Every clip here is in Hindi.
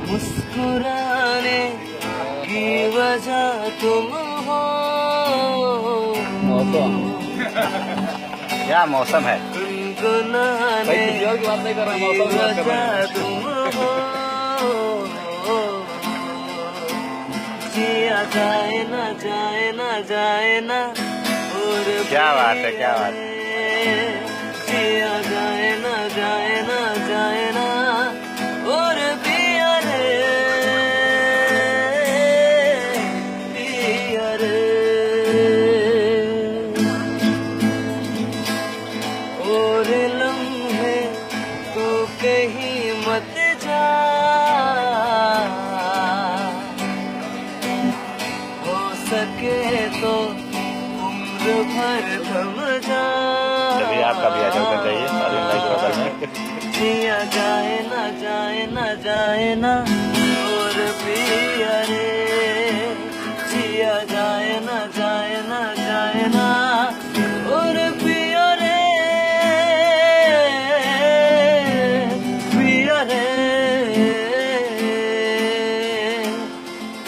मुस्कुराने की वजह तुम हो। मौसम क्या मौसम है गुनगुनाने की बात नहीं कर रहा, मौसम की बात कर रहा वजह तुम हो। जिया जाए ना जाए ना जाए ना और क्या बात है, क्या बात है। जिया जाए ना जाए ना जाए ना और पिया रे पिया रे। और लम्हे तू कहीं मत जा, हो सके तो उम्र भर थम जा। चलिए आप कभी आ जाओ जाइए होटल में। जिया जाए ना जाए ना जाए ना और पिया रे। जिया जाए ना जाए ना जाए ना और पिया रे पिया रे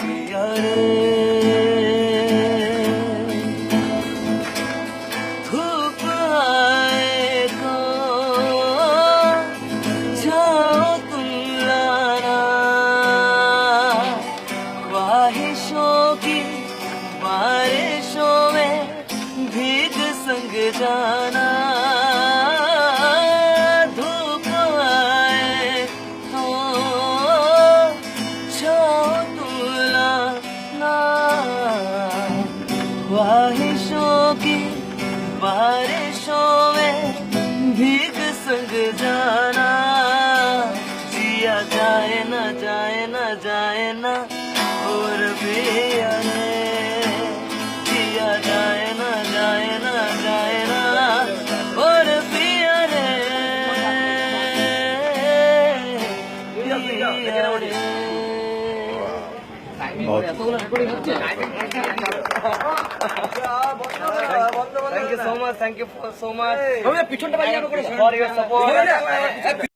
पिया रे। धूप आए तो जाओ तुम लाना, ख्वाहिशों की बारिशों में भीग संग जाना। धूप आए तो जाओ तुम लाना, ख्वाहिशों की बारिशों में भीग संग जाना। जिया जाए ना जाए ना जाए ना और पिया रे। जिया जाए ना जाए ना जाए ना और पिया रे पिया रे। Thank you so much. Thank you so much for your support.